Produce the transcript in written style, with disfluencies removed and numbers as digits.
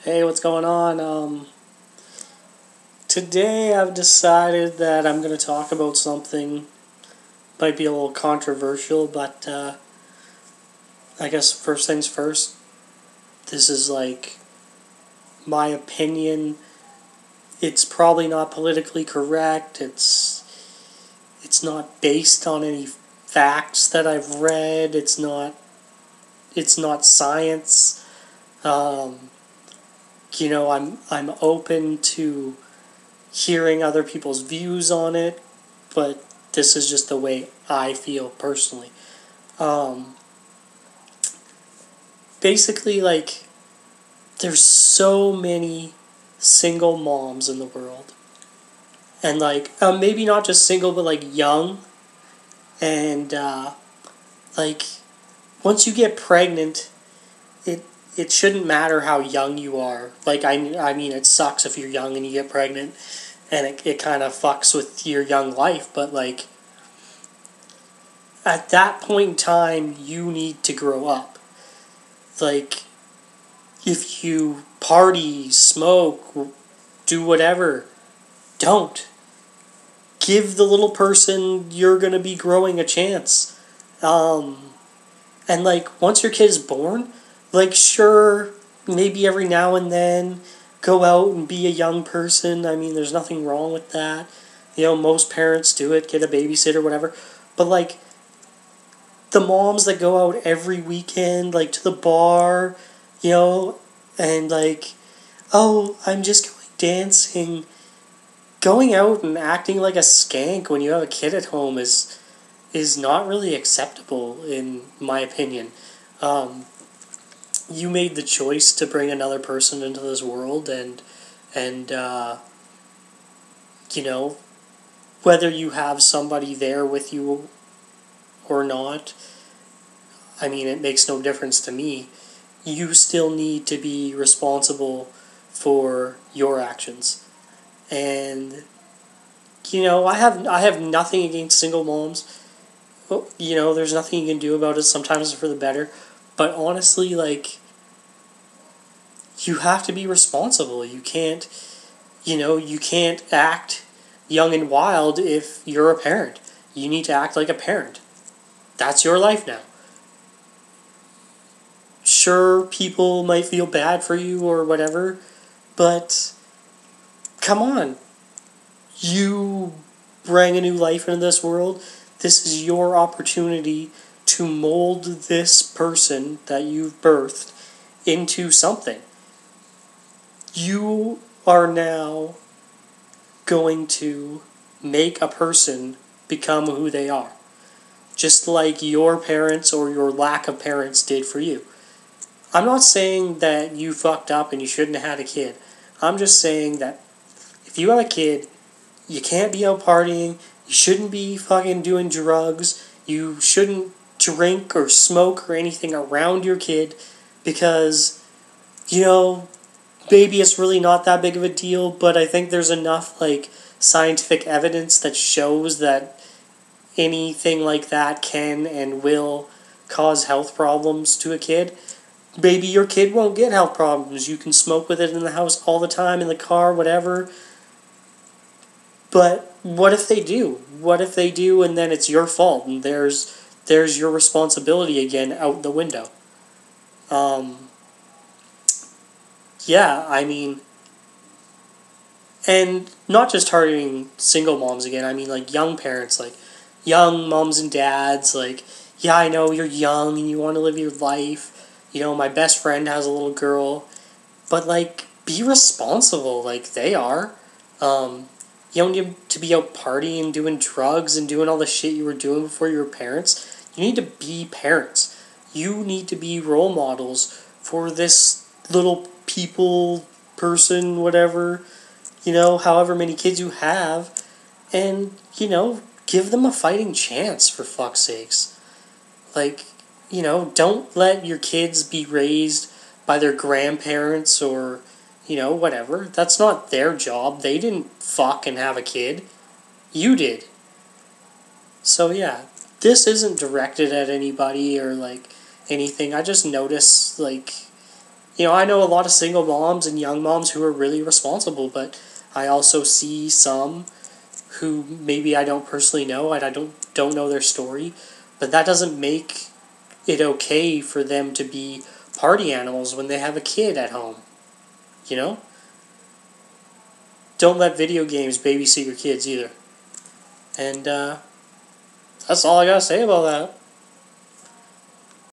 Hey, what's going on? Today I've decided that I'm going to talk about something might be a little controversial, but I guess first things first. This is like my opinion. It's probably not politically correct. It's not based on any facts that I've read. It's not science. Um, I'm open to hearing other people's views on it, but this is just the way I feel personally. Um, Basically, like, there's so many single moms in the world. And, like, maybe not just single, but, like, young. And, like, once you get pregnant, it it shouldn't matter how young you are. Like, I mean, it sucks if you're young and you get pregnant, and it kind of fucks with your young life, but, like, at that point in time, you need to grow up. Like, if you party, smoke, do whatever, don't. Give the little person you're going to be growing a chance. And, like, once your kid is born, like, sure, maybe every now and then go out and be a young person. I mean, there's nothing wrong with that. Most parents do it, get a babysitter, whatever. But, like, the moms that go out every weekend, like, to the bar, you know, and, like, oh, I'm just going dancing. Going out and acting like a skank when you have a kid at home is not really acceptable, in my opinion. Um, you made the choice to bring another person into this world, and you know, whether you have somebody there with you or not, I mean, it makes no difference to me. You still need to be responsible for your actions. And I have nothing against single moms. There's nothing you can do about it. Sometimes it's for the better, but honestly, like, you have to be responsible. You can't act young and wild if you're a parent. You need to act like a parent. That's your life now. Sure, people might feel bad for you or whatever, but come on. You bring a new life into this world. This is your opportunity to mold this person that you've birthed into something. You are now going to make a person become who they are, just like your parents or your lack of parents did for you. I'm not saying that you fucked up and you shouldn't have had a kid. I'm just saying that if you have a kid, you can't be out partying. You shouldn't be fucking doing drugs. You shouldn't drink or smoke or anything around your kid because, you know, maybe it's really not that big of a deal, but I think there's enough, like, scientific evidence that shows that anything like that can and will cause health problems to a kid. Maybe your kid won't get health problems. You can smoke with it in the house all the time, in the car, whatever. But what if they do? What if they do and then it's your fault and there's your responsibility again out the window? Um, yeah, I mean, and not just targeting single moms again, I mean, like, young parents, like young moms and dads, like, yeah, I know you're young and you want to live your life. My best friend has a little girl, but, like, be responsible like they are. You don't need to be out partying, doing drugs, and doing all the shit you were doing before you were parents. You need to be parents. You need to be role models for this little people, person, whatever, however many kids you have, and, give them a fighting chance, for fuck's sakes. Like, don't let your kids be raised by their grandparents or, whatever. That's not their job. They didn't fucking have a kid. You did. So, yeah, this isn't directed at anybody or, like, anything. I just notice, like, I know a lot of single moms and young moms who are really responsible, but I also see some who maybe I don't personally know and I don't know their story, but that doesn't make it okay for them to be party animals when they have a kid at home. You know? Don't let video games babysit your kids either. And that's all I gotta say about that.